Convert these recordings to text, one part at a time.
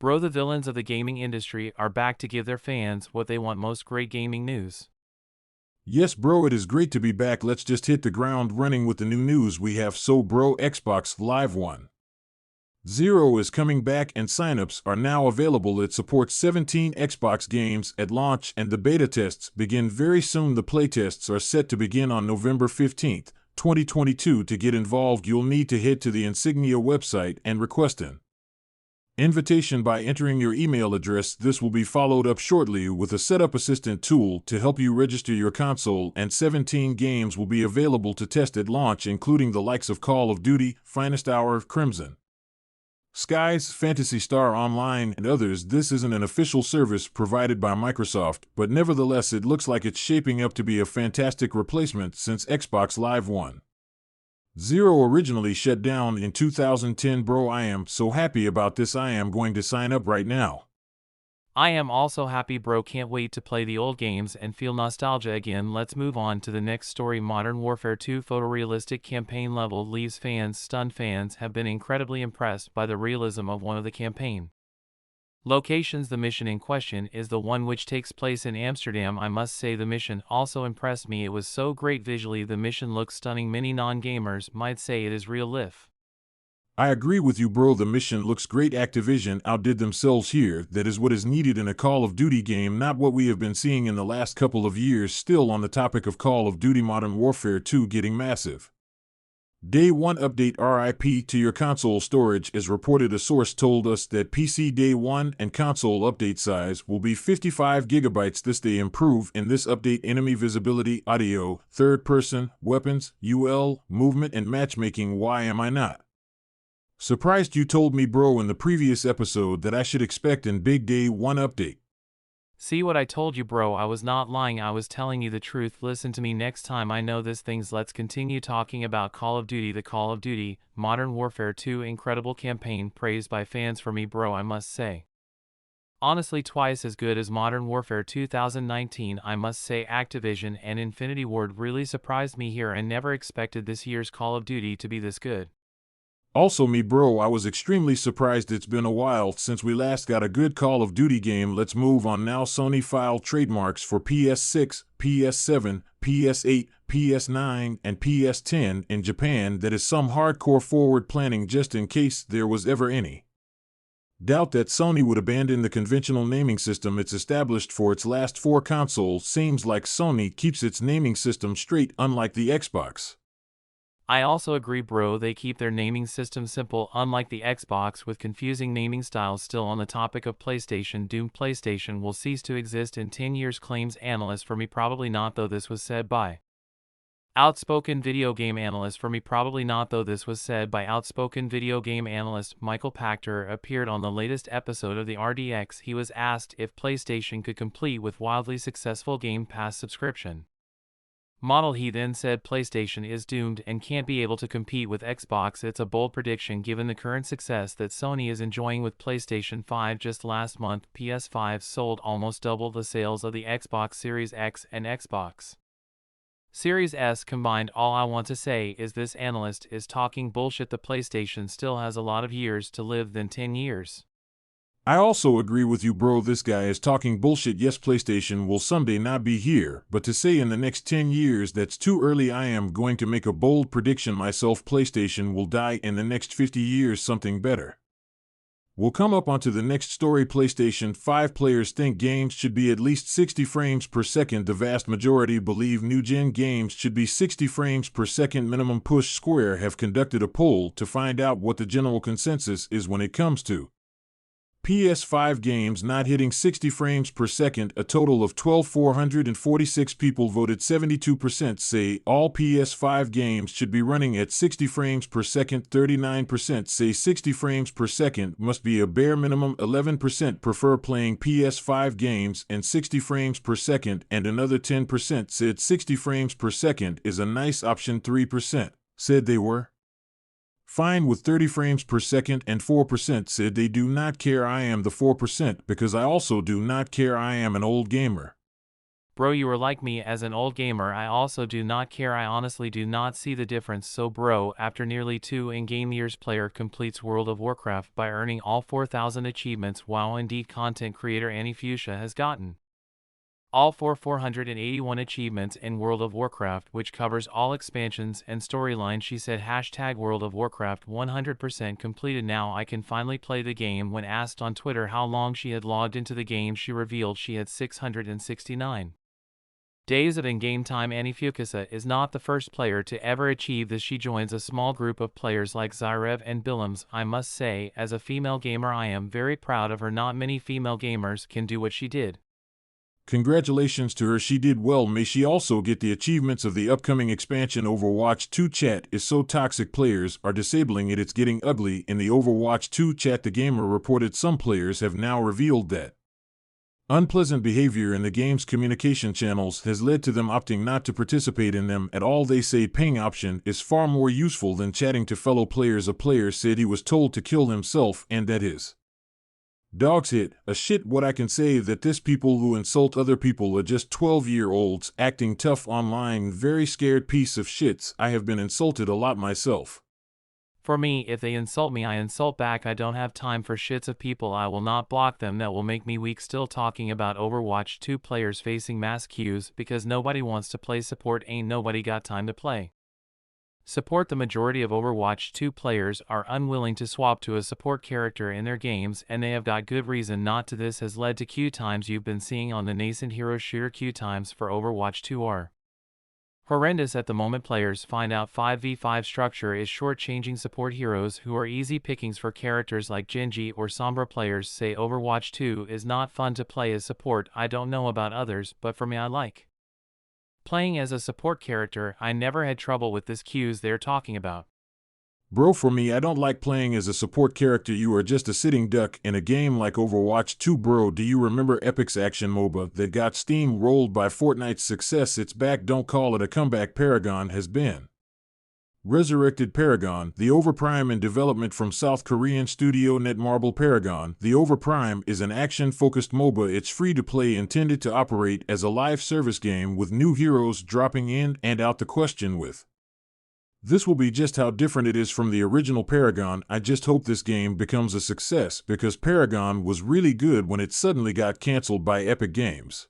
Bro, the villains of the gaming industry are back to give their fans what they want most: great gaming news. Yes, bro, it is great to be back. Let's just hit the ground running with the new news we have. So, bro, Xbox Live 1.0 is coming back and signups are now available. It supports 17 Xbox games at launch and the beta tests begin very soon. The playtests are set to begin on November 15th, 2022. To get involved, you'll need to head to the Insignia website and request an invitation by entering your email address. This will be followed up shortly with a setup assistant tool to help you register your console, and 17 games will be available to test at launch, including the likes of Call of Duty, Finest Hour, Crimson Skies, Phantasy Star Online, and others. This isn't an official service provided by Microsoft, but nevertheless it looks like it's shaping up to be a fantastic replacement since Xbox Live 1.0 originally shut down in 2010. Bro, I am so happy about this. I am going to sign up right now. I am also happy, bro. Can't wait to play the old games and feel nostalgia again. Let's move on to the next story. Modern Warfare 2 photorealistic campaign level leaves fans stunned. Fans have been incredibly impressed by the realism of one of the campaign locations. The mission in question is the one which takes place in Amsterdam. I must say the mission also impressed me. It was so great visually. The mission looks stunning. Many non-gamers might say it is real life. I agree with you, bro. The mission looks great. Activision outdid themselves here. That is what is needed in a Call of Duty game, not what we have been seeing in the last couple of years. Still on the topic of Call of Duty, Modern Warfare 2 getting massive Day 1 update. RIP to your console storage. As reported, a source told us that PC Day 1 and console update size will be 55 gigabytes. This they improve in this update: enemy visibility, audio, third person, weapons, UL, movement, and matchmaking. Why am I not surprised? You told me, bro, in the previous episode that I should expect an big Day 1 update. See what I told you, bro? I was not lying. I was telling you the truth. Listen to me next time. I know this things. Let's continue talking about Call of Duty. The Call of Duty Modern Warfare 2 incredible campaign praised by fans. For me, bro, I must say, honestly, twice as good as Modern Warfare 2019. I must say Activision and Infinity Ward really surprised me here and never expected this year's Call of Duty to be this good. Also me, bro, I was extremely surprised. It's been a while since we last got a good Call of Duty game. Let's move on now. Sony filed trademarks for PS6, PS7, PS8, PS9, and PS10 in Japan. That is some hardcore forward planning, just in case there was ever any doubt that Sony would abandon the conventional naming system it's established for its last 4 consoles. Seems like Sony keeps its naming system straight, unlike the Xbox. I also agree, bro. They keep their naming system simple, unlike the Xbox with confusing naming styles. Still on the topic of PlayStation, doomed PlayStation will cease to exist in 10 years, claims analyst. For me, probably not, though this was said by outspoken video game analyst. For me, probably not, though this was said by outspoken video game analyst Michael Pachter. Appeared on the latest episode of the RDX. He was asked if PlayStation could compete with wildly successful Game Pass subscription model. He then said PlayStation is doomed and can't be able to compete with Xbox. It's a bold prediction given the current success that Sony is enjoying with PlayStation 5. Just last month, PS5 sold almost double the sales of the Xbox Series X and Xbox Series S combined. All I want to say is this analyst is talking bullshit. The PlayStation still has a lot of years to live than 10 years. I also agree with you, bro. This guy is talking bullshit. Yes, PlayStation will someday not be here, but to say in the next 10 years, that's too early. I am going to make a bold prediction myself. PlayStation will die in the next 50 years. Something better will come up. Onto the next story. PlayStation 5 players think games should be at least 60 frames per second. The vast majority believe new-gen games should be 60 frames per second minimum. Push Square have conducted a poll to find out what the general consensus is when it comes to PS5 games not hitting 60 frames per second. A total of 12,446 people voted. 72% say all PS5 games should be running at 60 frames per second. 39% say 60 frames per second must be a bare minimum. 11% prefer playing PS5 games and 60 frames per second, and another 10% said 60 frames per second is a nice option. 3% said they were fine with 30 frames per second, and 4% said they do not care. I am the 4% because I also do not care. I am an old gamer. Bro, you are like me as an old gamer. I also do not care. I honestly do not see the difference. So bro, after nearly 2 in-game years, player completes World of Warcraft by earning all 4,000 achievements, while indeed content creator Annie Fuchsia has gotten all 481 achievements in World of Warcraft, which covers all expansions and storylines. She said hashtag World of Warcraft 100% completed. Now I can finally play the game. When asked on Twitter how long she had logged into the game, she revealed she had 669 days of in-game time. Annie Fuchsia is not the first player to ever achieve this. She joins a small group of players like Zyrev and Billums. I must say, as a female gamer, I am very proud of her. Not many female gamers can do what she did. Congratulations to her, she did well. May she also get the achievements of the upcoming expansion. Overwatch 2 chat is so toxic, players are disabling it. It's getting ugly in the Overwatch 2 chat. The gamer reported some players have now revealed that unpleasant behavior in the game's communication channels has led to them opting not to participate in them at all. They say ping option is far more useful than chatting to fellow players. A player said he was told to kill himself and that his dogs hit a shit. What I can say that this people who insult other people are just 12-year-olds acting tough online. Very scared piece of shits. I have been insulted a lot myself. For me, if they insult me, I insult back. I don't have time for shits of people. I will not block them. That will make me weak. Still talking about Overwatch 2 players facing mass queues because nobody wants to play support. Ain't nobody got time to play support. The majority of Overwatch 2 players are unwilling to swap to a support character in their games, and they have got good reason not to. This has led to queue times you've been seeing on the nascent hero shooter. Queue times for Overwatch 2 are horrendous at the moment. Players find out 5v5 structure is short-changing support heroes who are easy pickings for characters like Genji or Sombra. Players say Overwatch 2 is not fun to play as support. I don't know about others, but for me, I like playing as a support character. I never had trouble with this queues they're talking about. Bro, for me, I don't like playing as a support character. You are just a sitting duck in a game like Overwatch 2. Bro, do you remember Epic's action MOBA that got steamrolled by Fortnite's success? It's back. Don't call it a comeback. Paragon has been resurrected. Paragon, the Overprime in development from South Korean studio Netmarble. Paragon, the Overprime is an action-focused MOBA. It's free to play, intended to operate as a live service game with new heroes dropping in and out. The question with this will be just how different it is from the original Paragon. I just hope this game becomes a success because Paragon was really good when it suddenly got canceled by Epic Games.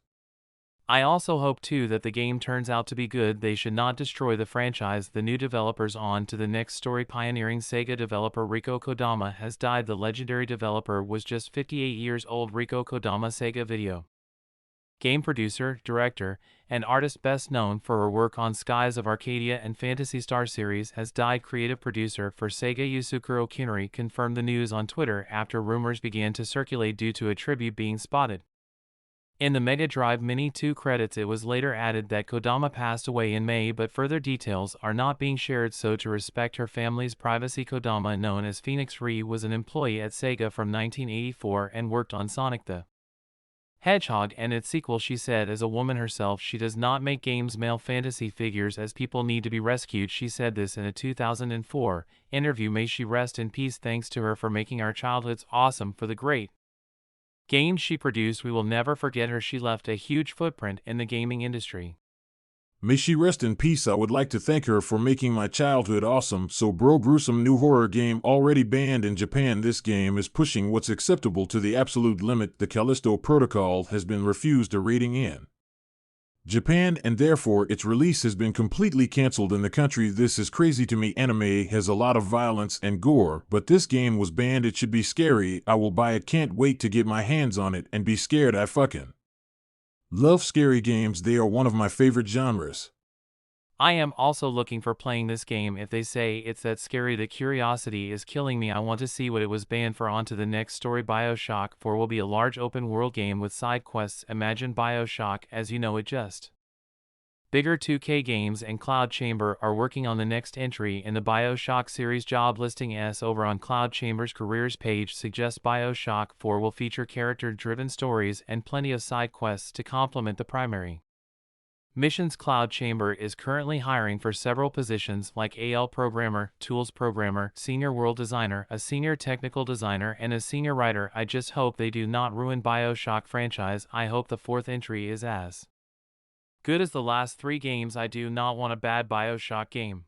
I also hope too that the game turns out to be good. They should not destroy the franchise. The new developers on to the next story. Pioneering Sega developer Riko Kodama has died. The legendary developer was just 58 years old. Riko Kodama, Sega video game producer, director, and artist best known for her work on Skies of Arcadia and Phantasy Star series, has died. Creative producer for Sega Yasukuro Kinori confirmed the news on Twitter after rumors began to circulate due to a tribute being spotted in the Mega Drive Mini 2 credits. It was later added that Kodama passed away in May, but further details are not being shared. So to respect her family's privacy, Kodama, known as Phoenix Ree, was an employee at Sega from 1984 and worked on Sonic the Hedgehog and its sequel. She said as a woman herself, she does not make games male fantasy figures as people need to be rescued. She said this in a 2004 interview. May she rest in peace. Thanks to her for making our childhoods awesome for the great games she produced. We will never forget her. She left a huge footprint in the gaming industry. May she rest in peace. I would like to thank her for making my childhood awesome. So bro, gruesome new horror game already banned in Japan. This game is pushing what's acceptable to the absolute limit. The Callisto Protocol has been refused a rating in Japan, and therefore its release has been completely cancelled in the country. This is crazy to me. Anime has a lot of violence and gore, but this game was banned. It should be scary. I will buy it. Can't wait to get my hands on it and be scared. I fucking love scary games. They are one of my favorite genres. I am also looking for playing this game. If they say it's that scary, the curiosity is killing me. I want to see what it was banned for. On to the next story. Bioshock 4 will be a large open world game with side quests. Imagine Bioshock as you know it, just bigger. 2K Games and Cloud Chamber are working on the next entry in the Bioshock series. Job listing S over on Cloud Chamber's careers page suggests Bioshock 4 will feature character-driven stories and plenty of side quests to complement the primary missions. Cloud Chamber is currently hiring for several positions like AL programmer, tools programmer, senior world designer, a senior technical designer, and a senior writer. I just hope they do not ruin Bioshock franchise. I hope the fourth entry is as Good as the last 3 games, I do not want a bad Bioshock game.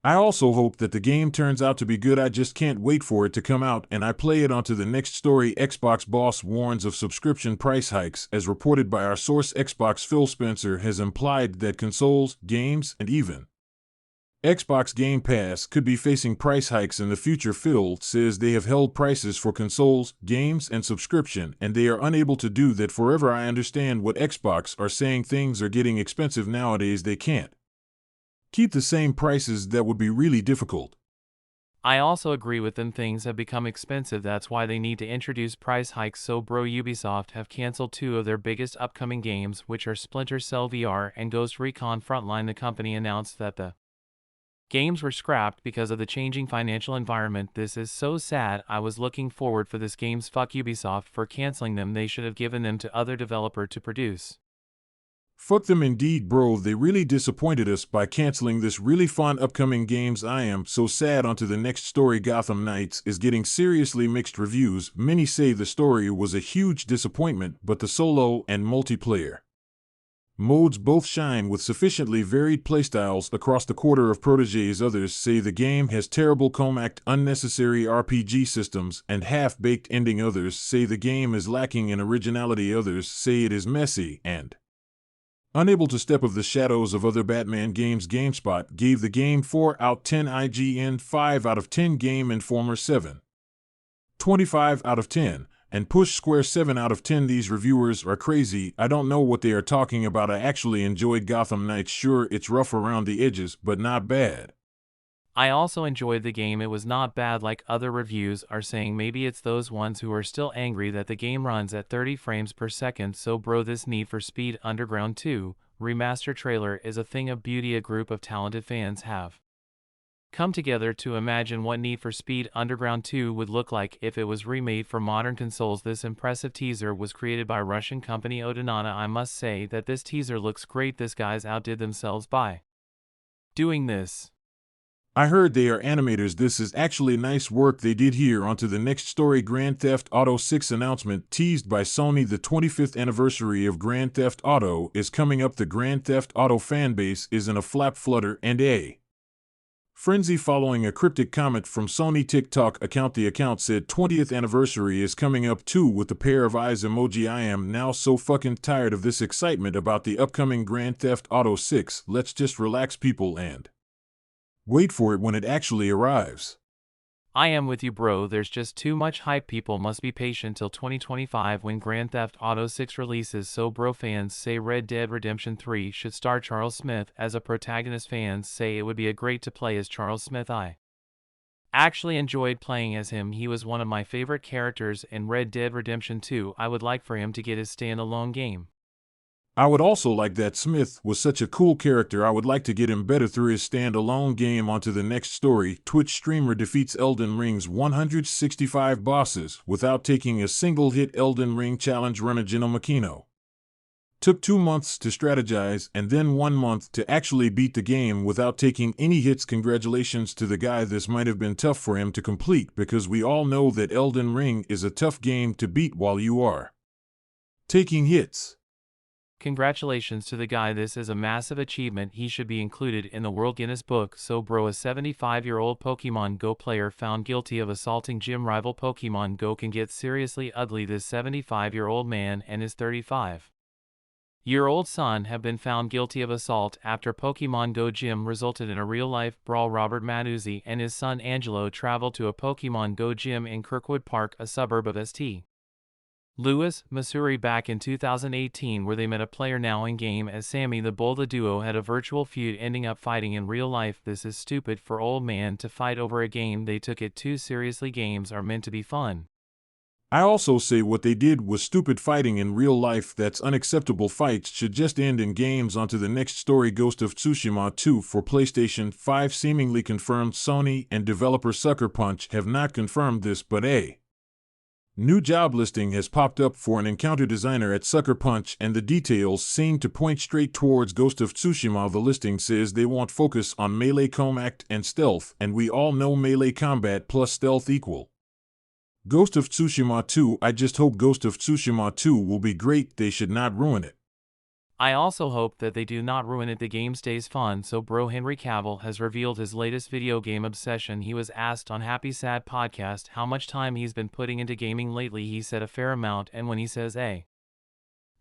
I also hope that the game turns out to be good. I just can't wait for it to come out and I play it onto the next story. Xbox boss warns of subscription price hikes. As reported by our source, Xbox Phil Spencer has implied that consoles, games, and even Xbox Game Pass could be facing price hikes in the future. Phil says they have held prices for consoles, games, and subscription, and they are unable to do that forever. I understand what Xbox are saying. Things are getting expensive nowadays. They can't keep the same prices. That would be really difficult. I also agree with them, things have become expensive, that's why they need to introduce price hikes. So bro, Ubisoft have cancelled 2 of their biggest upcoming games, which are Splinter Cell VR and Ghost Recon Frontline. The company announced that the games were scrapped because of the changing financial environment. This is so sad. I was looking forward for this games. Fuck Ubisoft for canceling them. They should have given them to other developer to produce. Fuck them indeed, bro. They really disappointed us by canceling this really fun upcoming games. I am so sad. On to the next story. Gotham Knights is getting seriously mixed reviews. Many say the story was a huge disappointment, but the solo and multiplayer modes both shine with sufficiently varied playstyles across the quarter of proteges. Others say the game has terrible comact, unnecessary RPG systems, and half-baked ending. Others say the game is lacking in originality. Others say it is messy and unable to step of the shadows of other Batman games. GameSpot gave the game 4 out 10, IGN 5 out of 10, Game Informer 7.25 out of 10, and Push Square 7 out of 10. These reviewers are crazy. I don't know what they are talking about. I actually enjoyed Gotham Knights. Sure, it's rough around the edges, but not bad. I also enjoyed the game. It was not bad like other reviews are saying. Maybe it's those ones who are still angry that the game runs at 30 frames per second. So bro, this Need for Speed Underground 2 remaster trailer is a thing of beauty. A group of talented fans have come together to imagine what Need for Speed Underground 2 would look like if it was remade for modern consoles. This impressive teaser was created by Russian company Odinana. I must say that this teaser looks great. These guys outdid themselves by doing this. I heard they are animators. This is actually nice work they did here. Onto the next story. Grand Theft Auto 6 announcement teased by Sony. The 25th anniversary of Grand Theft Auto is coming up. The Grand Theft Auto fanbase is in a flutter and a frenzy following a cryptic comment from Sony TikTok account. The account said 20th anniversary is coming up too with the pair of eyes emoji. I am now so fucking tired of this excitement about the upcoming Grand Theft Auto 6. Let's just relax, people, and wait for it when it actually arrives. I am with you, bro. There's just too much hype. People must be patient till 2025 when Grand Theft Auto 6 releases. So bro, fans say Red Dead Redemption 3 should star Charles Smith as a protagonist. Fans say it would be a great to play as Charles Smith. I actually enjoyed playing as him. He was one of my favorite characters in Red Dead Redemption 2. I would like for him to get his standalone game. I would also like that. Smith was such a cool character. I would like to get him better through his standalone game. Onto the next story. Twitch streamer defeats Elden Ring's 165 bosses without taking a single hit. Elden Ring challenge runner Gino Makino took 2 months to strategize and then 1 month to actually beat the game without taking any hits. Congratulations to the guy. This might have been tough for him to complete because we all know that Elden Ring is a tough game to beat while you are taking hits. Congratulations to the guy. This is a massive achievement. He should be included in the World Guinness Book. So bro, a 75-year-old Pokemon Go player found guilty of assaulting gym rival. Pokemon Go can get seriously ugly. This 75-year-old man and his 35-year-old son have been found guilty of assault after Pokemon Go gym resulted in a real-life brawl. Robert Manuzzi and his son Angelo traveled to a Pokemon Go gym in Kirkwood Park, a suburb of St. Louis, Missouri back in 2018, where they met a player now in-game as Sammy the Bull. The duo had a virtual feud ending up fighting in real life. This is stupid for old man to fight over a game. They took it too seriously. Games are meant to be fun. I also say what they did was stupid. Fighting in real life, that's unacceptable. Fights should just end in games. Onto the next story. Ghost of Tsushima 2 for PlayStation 5 seemingly confirmed. Sony and developer Sucker Punch have not confirmed this, but a new job listing has popped up for an encounter designer at Sucker Punch, and the details seem to point straight towards Ghost of Tsushima. The listing says they want focus on melee combat and stealth, and we all know melee combat plus stealth equal Ghost of Tsushima 2. I just hope Ghost of Tsushima 2 will be great. They should not ruin it. I also hope that they do not ruin it. The game stays fun. So bro, Henry Cavill has revealed his latest video game obsession. He was asked on Happy Sad podcast how much time he's been putting into gaming lately. He said a fair amount, and when he says a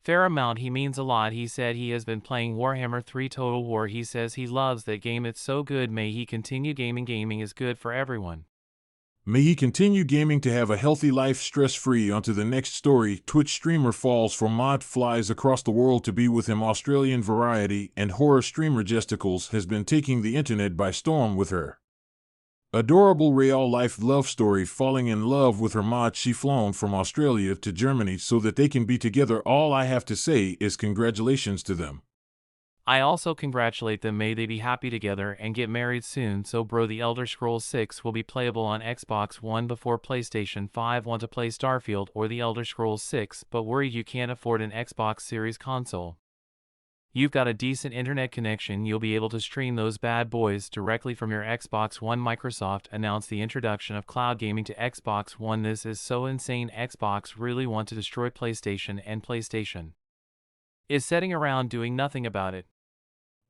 fair amount, he means a lot. He said he has been playing Warhammer 3 Total War. He says he loves that game. It's so good. May he continue gaming. Gaming is good for everyone. May he continue gaming to have a healthy life stress-free. Onto the next story. Twitch streamer falls for mod, flies across the world to be with him. Australian variety and horror streamer Jesticles has been taking the internet by storm with her adorable real-life love story, falling in love with her mod. She flown from Australia to Germany so that they can be together. All I have to say is congratulations to them. I also congratulate them. May they be happy together and get married soon. So bro, The Elder Scrolls 6 will be playable on Xbox One before PlayStation 5. Want to play Starfield or The Elder Scrolls 6 but worried you can't afford an Xbox Series console? You've got a decent internet connection. You'll be able to stream those bad boys directly from your Xbox One. Microsoft announced the introduction of cloud gaming to Xbox One. This is so insane. Xbox really want to destroy PlayStation, and PlayStation is sitting around doing nothing about it.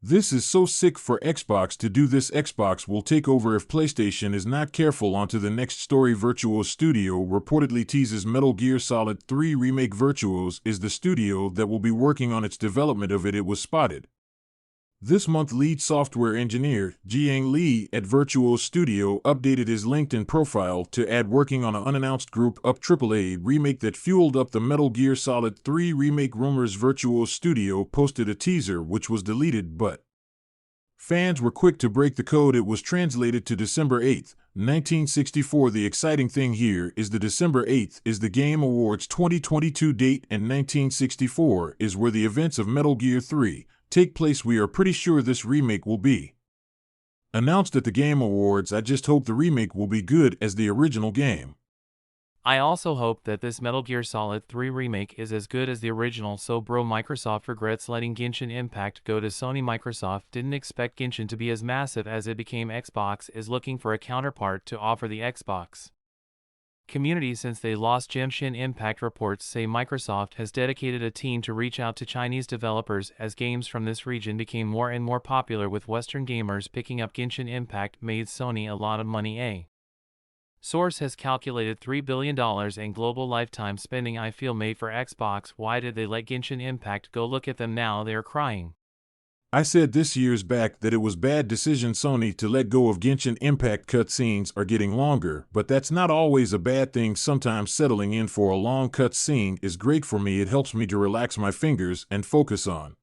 This is so sick for Xbox to do this. Xbox will take over if PlayStation is not careful. Onto the next story. Virtuos Studio reportedly teases Metal Gear Solid 3 Remake. Virtuos is the studio that will be working on its development of it. It was spotted this month. Lead software engineer Jiang Li at Virtuos Studio updated his LinkedIn profile to add working on an unannounced group up AAA remake that fueled up the Metal Gear Solid 3 Remake rumors. Virtuos Studio posted a teaser which was deleted, but fans were quick to break the code. It was translated to December 8, 1964. The exciting thing here is the December 8th is the Game Awards 2022 date, and 1964 is where the events of Metal Gear 3 take place. We are pretty sure this remake will be announced at the Game Awards. I just hope the remake will be good as the original game. I also hope that this Metal Gear Solid 3 remake is as good as the original. So bro, Microsoft regrets letting Genshin Impact go to Sony. Microsoft didn't expect Genshin to be as massive as it became. Xbox is looking for a counterpart to offer the Xbox community since they lost Genshin Impact. Reports say Microsoft has dedicated a team to reach out to Chinese developers as games from this region became more and more popular, with Western gamers picking up. Genshin Impact made Sony a lot of money. A source has calculated $3 billion in global lifetime spending. I feel made for Xbox. Why did they let Genshin Impact go? Look at them now, they are crying. I said this years back that it was bad decision Sony to let go of Genshin Impact. Cutscenes are getting longer, but that's not always a bad thing. Sometimes settling in for a long cutscene is great for me. It helps me to relax my fingers and focus on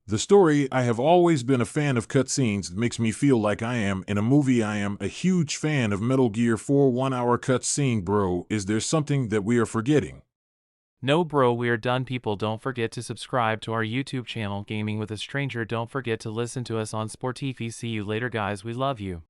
the story. I have always been a fan of cutscenes. It makes me feel like I am in a movie. I am a huge fan of Metal Gear 4 1-hour cutscene. Bro, is there something that we are forgetting? No bro, we are done. People, don't forget to subscribe to our YouTube channel, Gaming with a Stranger. Don't forget to listen to us on Sportifi. See you later guys, we love you.